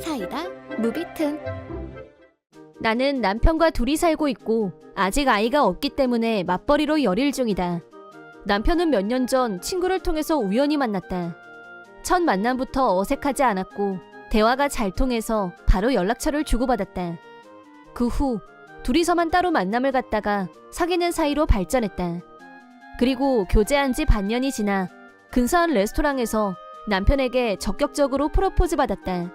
사이다 무비튼. 나는 남편과 둘이 살고 있고 아직 아이가 없기 때문에 맞벌이로 열일 중이다. 남편은 몇 년 전 친구를 통해서 우연히 만났다. 첫 만남부터 어색하지 않았고 대화가 잘 통해서 바로 연락처를 주고받았다. 그 후 둘이서만 따로 만남을 갖다가 사귀는 사이로 발전했다. 그리고 교제한 지 반년이 지나 근사한 레스토랑에서 남편에게 적극적으로 프로포즈 받았다.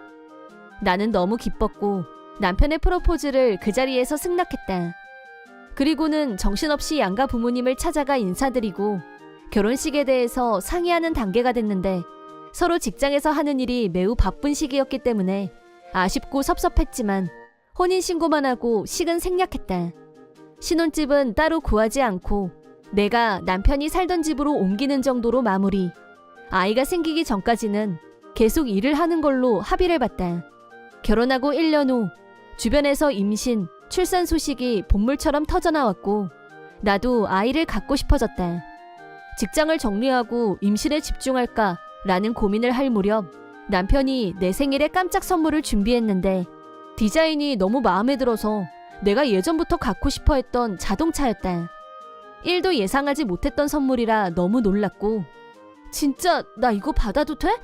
나는 너무 기뻤고 남편의 프로포즈를 그 자리에서 승낙했다. 그리고는 정신없이 양가 부모님을 찾아가 인사드리고 결혼식에 대해서 상의하는 단계가 됐는데 서로 직장에서 하는 일이 매우 바쁜 시기였기 때문에 아쉽고 섭섭했지만 혼인신고만 하고 식은 생략했다. 신혼집은 따로 구하지 않고 내가 남편이 살던 집으로 옮기는 정도로 마무리. 아이가 생기기 전까지는 계속 일을 하는 걸로 합의를 봤다. 결혼하고 1년 후 주변에서 임신, 출산 소식이 본물처럼 터져나왔고 나도 아이를 갖고 싶어졌다. 직장을 정리하고 임신에 집중할까 라는 고민을 할 무렵 남편이 내 생일에 깜짝 선물을 준비했는데 디자인이 너무 마음에 들어서 내가 예전부터 갖고 싶어 했던 자동차였다. 1도 예상하지 못했던 선물이라 너무 놀랐고 진짜 나 이거 받아도 돼?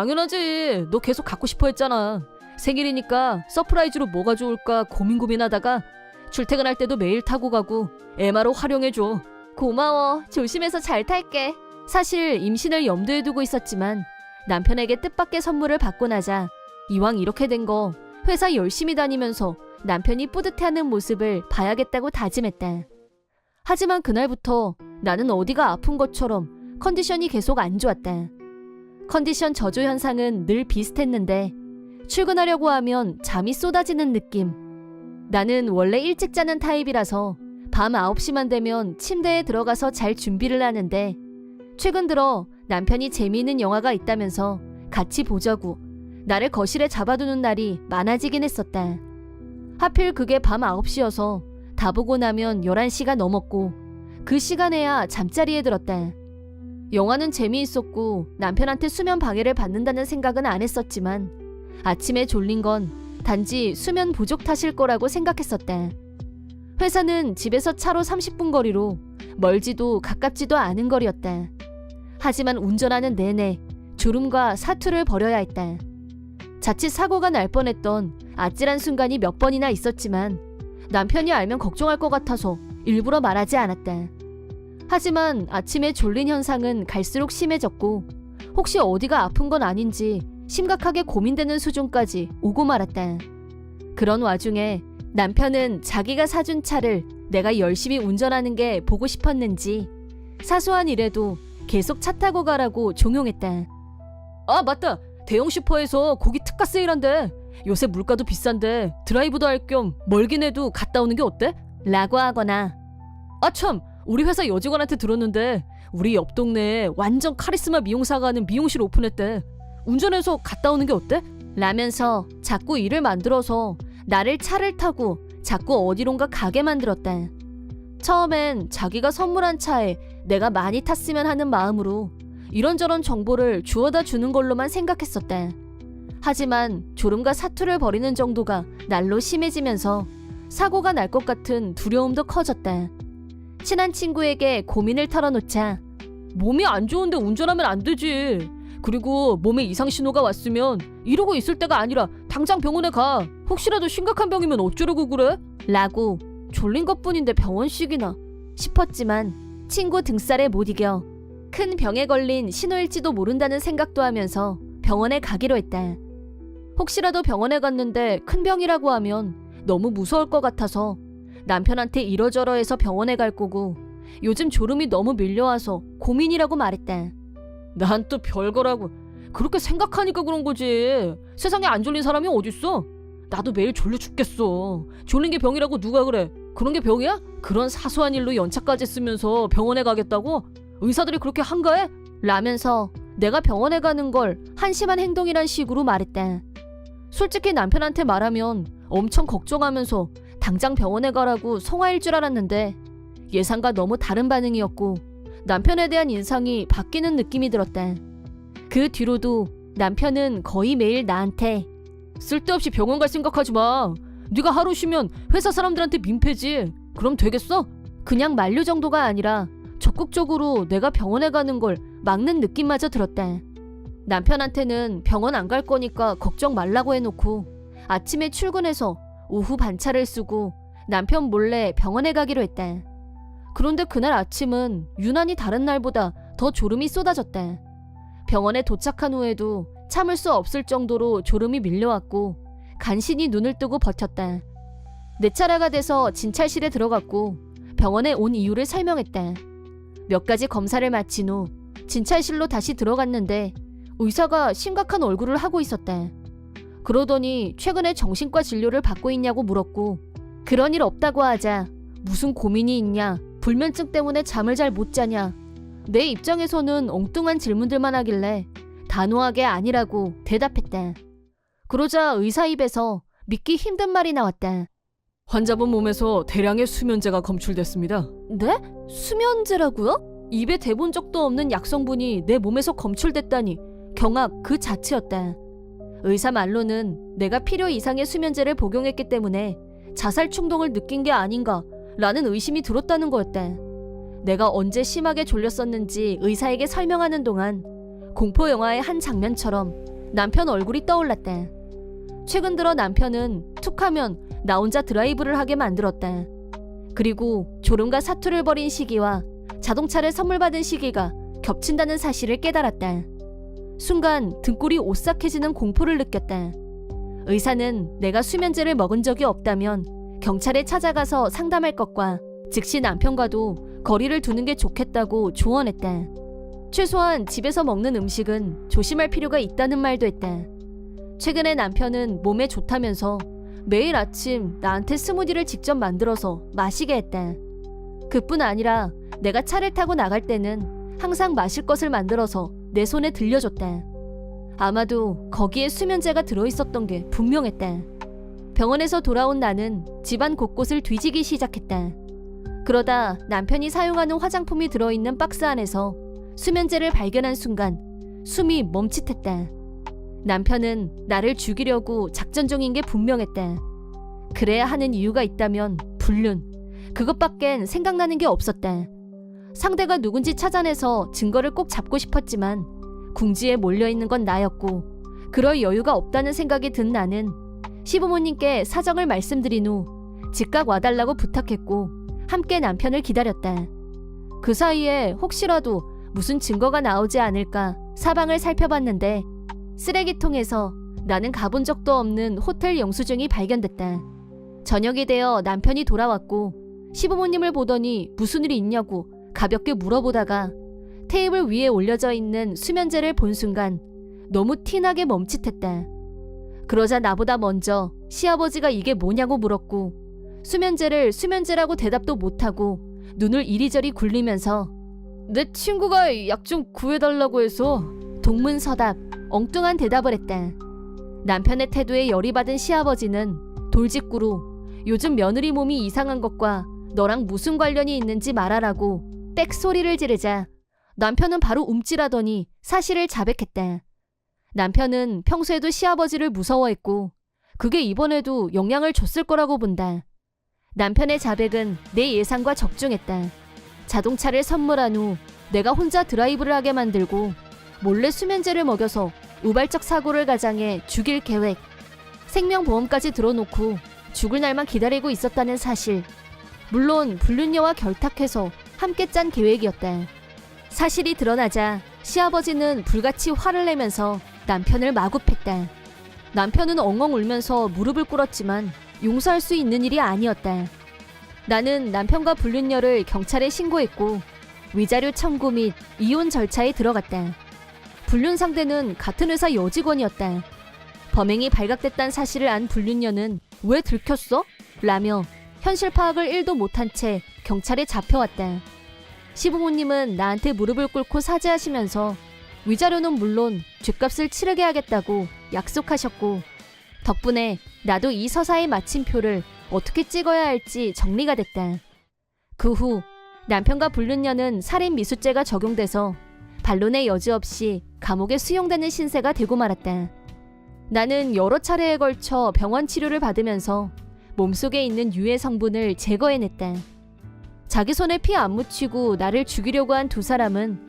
당연하지. 너 계속 갖고 싶어 했잖아. 생일이니까 서프라이즈로 뭐가 좋을까 고민하다가 출퇴근할 때도 매일 타고 가고 에마로 활용해줘. 고마워. 조심해서 잘 탈게. 사실 임신을 염두에 두고 있었지만 남편에게 뜻밖의 선물을 받고 나자 이왕 이렇게 된 거 회사 열심히 다니면서 남편이 뿌듯해하는 모습을 봐야겠다고 다짐했다. 하지만 그날부터 나는 어디가 아픈 것처럼 컨디션이 계속 안 좋았다. 컨디션 저조 현상은 늘 비슷했는데 출근하려고 하면 잠이 쏟아지는 느낌. 나는 원래 일찍 자는 타입이라서 밤 9시만 되면 침대에 들어가서 잘 준비를 하는데 최근 들어 남편이 재미있는 영화가 있다면서 같이 보자고 나를 거실에 잡아두는 날이 많아지긴 했었다. 하필 그게 밤 9시여서 다 보고 나면 11시가 넘었고 그 시간에야 잠자리에 들었다. 영화는 재미있었고 남편한테 수면 방해를 받는다는 생각은 안 했었지만 아침에 졸린 건 단지 수면 부족 탓일 거라고 생각했었다. 회사는 집에서 차로 30분 거리로 멀지도 가깝지도 않은 거리였다. 하지만 운전하는 내내 졸음과 사투를 벌여야 했다. 자칫 사고가 날 뻔했던 아찔한 순간이 몇 번이나 있었지만 남편이 알면 걱정할 것 같아서 일부러 말하지 않았다. 하지만 아침에 졸린 현상은 갈수록 심해졌고 혹시 어디가 아픈 건 아닌지 심각하게 고민되는 수준까지 오고 말았다. 그런 와중에 남편은 자기가 사준 차를 내가 열심히 운전하는 게 보고 싶었는지 사소한 일에도 계속 차 타고 가라고 종용했다. 아 맞다. 대형 슈퍼에서 고기 특가 세일한대. 요새 물가도 비싼데 드라이브도 할 겸 멀긴 해도 갔다 오는 게 어때? 라고 하거나 아 참 우리 회사 여직원한테 들었는데 우리 옆 동네에 완전 카리스마 미용사가 하는 미용실 오픈했대. 운전해서 갔다 오는 게 어때? 라면서 자꾸 일을 만들어서 나를 차를 타고 자꾸 어디론가 가게 만들었다. 처음엔 자기가 선물한 차에 내가 많이 탔으면 하는 마음으로 이런저런 정보를 주워다 주는 걸로만 생각했었다. 하지만 졸음과 사투를 벌이는 정도가 날로 심해지면서 사고가 날 것 같은 두려움도 커졌다. 친한 친구에게 고민을 털어놓자 몸이 안 좋은데 운전하면 안 되지. 그리고 몸에 이상 신호가 왔으면 이러고 있을 때가 아니라 당장 병원에 가. 혹시라도 심각한 병이면 어쩌려고 그래? 라고 졸린 것뿐인데 병원식이나 싶었지만 친구 등살에 못 이겨 큰 병에 걸린 신호일지도 모른다는 생각도 하면서 병원에 가기로 했다. 혹시라도 병원에 갔는데 큰 병이라고 하면 너무 무서울 것 같아서 남편한테 이러저러해서 병원에 갈 거고 요즘 졸음이 너무 밀려와서 고민이라고 말했다. 난 또 별거라고. 그렇게 생각하니까 그런 거지. 세상에 안 졸린 사람이 어딨어? 나도 매일 졸려 죽겠어. 졸린 게 병이라고 누가 그래? 그런 게 병이야? 그런 사소한 일로 연차까지 쓰면서 병원에 가겠다고? 의사들이 그렇게 한가해? 라면서 내가 병원에 가는 걸 한심한 행동이란 식으로 말했다. 솔직히 남편한테 말하면 엄청 걱정하면서 당장 병원에 가라고 송화일 줄 알았는데 예상과 너무 다른 반응이었고 남편에 대한 인상이 바뀌는 느낌이 들었다. 그 뒤로도 남편은 거의 매일 나한테 쓸데없이 병원 갈 생각하지 마. 네가 하루 쉬면 회사 사람들한테 민폐지. 그럼 되겠어? 그냥 만류 정도가 아니라 적극적으로 내가 병원에 가는 걸 막는 느낌마저 들었다. 남편한테는 병원 안 갈 거니까 걱정 말라고 해놓고 아침에 출근해서 오후 반차를 쓰고 남편 몰래 병원에 가기로 했다. 그런데 그날 아침은 유난히 다른 날보다 더 졸음이 쏟아졌다. 병원에 도착한 후에도 참을 수 없을 정도로 졸음이 밀려왔고 간신히 눈을 뜨고 버텼다. 내 차례가 돼서 진찰실에 들어갔고 병원에 온 이유를 설명했다. 몇 가지 검사를 마친 후 진찰실로 다시 들어갔는데 의사가 심각한 얼굴을 하고 있었다. 그러더니 최근에 정신과 진료를 받고 있냐고 물었고 그런 일 없다고 하자 무슨 고민이 있냐, 불면증 때문에 잠을 잘 못 자냐. 내 입장에서는 엉뚱한 질문들만 하길래 단호하게 아니라고 대답했다. 그러자 의사 입에서 믿기 힘든 말이 나왔다. 환자분 몸에서 대량의 수면제가 검출됐습니다. 네? 수면제라고요? 입에 대본 적도 없는 약성분이 내 몸에서 검출됐다니 경악 그 자체였다. 의사 말로는 내가 필요 이상의 수면제를 복용했기 때문에 자살 충동을 느낀 게 아닌가 라는 의심이 들었다는 거였다. 내가 언제 심하게 졸렸었는지 의사에게 설명하는 동안 공포 영화의 한 장면처럼 남편 얼굴이 떠올랐다. 최근 들어 남편은 툭하면 나 혼자 드라이브를 하게 만들었다. 그리고 졸음과 사투를 벌인 시기와 자동차를 선물 받은 시기가 겹친다는 사실을 깨달았다. 순간 등골이 오싹해지는 공포를 느꼈다. 의사는 내가 수면제를 먹은 적이 없다면 경찰에 찾아가서 상담할 것과 즉시 남편과도 거리를 두는 게 좋겠다고 조언했다. 최소한 집에서 먹는 음식은 조심할 필요가 있다는 말도 했다. 최근에 남편은 몸에 좋다면서 매일 아침 나한테 스무디를 직접 만들어서 마시게 했다. 그뿐 아니라 내가 차를 타고 나갈 때는 항상 마실 것을 만들어서 내 손에 들려줬다. 아마도 거기에 수면제가 들어있었던 게 분명했다. 병원에서 돌아온 나는 집안 곳곳을 뒤지기 시작했다. 그러다 남편이 사용하는 화장품이 들어있는 박스 안에서 수면제를 발견한 순간 숨이 멈칫했다. 남편은 나를 죽이려고 작전 중인 게 분명했다. 그래야 하는 이유가 있다면 불륜. 그것밖엔 생각나는 게 없었다. 상대가 누군지 찾아내서 증거를 꼭 잡고 싶었지만 궁지에 몰려있는 건 나였고 그럴 여유가 없다는 생각이 든 나는 시부모님께 사정을 말씀드린 후 즉각 와달라고 부탁했고 함께 남편을 기다렸다. 그 사이에 혹시라도 무슨 증거가 나오지 않을까 사방을 살펴봤는데 쓰레기통에서 나는 가본 적도 없는 호텔 영수증이 발견됐다. 저녁이 되어 남편이 돌아왔고 시부모님을 보더니 무슨 일이 있냐고 가볍게 물어보다가 테이블 위에 올려져 있는 수면제를 본 순간 너무 티나게 멈칫했다. 그러자 나보다 먼저 시아버지가 이게 뭐냐고 물었고 수면제를 수면제라고 대답도 못하고 눈을 이리저리 굴리면서 내 친구가 약 좀 구해달라고 해서 동문서답 엉뚱한 대답을 했다. 남편의 태도에 열이 받은 시아버지는 돌직구로 요즘 며느리 몸이 이상한 것과 너랑 무슨 관련이 있는지 말하라고 빽 소리를 지르자 남편은 바로 움찔하더니 사실을 자백했다. 남편은 평소에도 시아버지를 무서워했고 그게 이번에도 영향을 줬을 거라고 본다. 남편의 자백은 내 예상과 적중했다. 자동차를 선물한 후 내가 혼자 드라이브를 하게 만들고 몰래 수면제를 먹여서 우발적 사고를 가장해 죽일 계획, 생명보험까지 들어놓고 죽을 날만 기다리고 있었다는 사실. 물론 불륜녀와 결탁해서 함께 짠 계획이었다. 사실이 드러나자 시아버지는 불같이 화를 내면서 남편을 마구 팼다. 남편은 엉엉 울면서 무릎을 꿇었지만 용서할 수 있는 일이 아니었다. 나는 남편과 불륜녀를 경찰에 신고했고 위자료 청구 및 이혼 절차에 들어갔다. 불륜 상대는 같은 회사 여직원이었다. 범행이 발각됐다는 사실을 안 불륜녀는 왜 들켰어? 라며 현실 파악을 1도 못한 채 경찰에 잡혀왔다. 시부모님은 나한테 무릎을 꿇고 사죄하시면서 위자료는 물론 죗값을 치르게 하겠다고 약속하셨고 덕분에 나도 이 서사의 마침표를 어떻게 찍어야 할지 정리가 됐다. 그 후 남편과 불륜녀는 살인 미수죄가 적용돼서 반론의 여지 없이 감옥에 수용되는 신세가 되고 말았다. 나는 여러 차례에 걸쳐 병원 치료를 받으면서 몸속에 있는 유해 성분을 제거해냈다. 자기 손에 피 안 묻히고 나를 죽이려고 한 두 사람은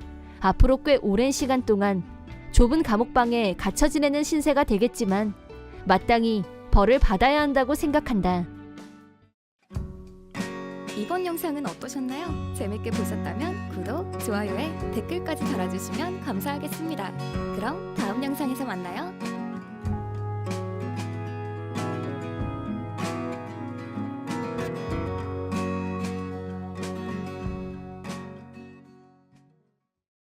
앞으로 꽤 오랜 시간 동안 좁은 감옥방에 갇혀 지내는 신세가 되겠지만 마땅히 벌을 받아야 한다고 생각한다. 이번 영상은 어떠셨나요? 재밌게 보셨다면 구독, 좋아요에 댓글까지 달아주시면 감사하겠습니다. 그럼 다음 영상에서 만나요.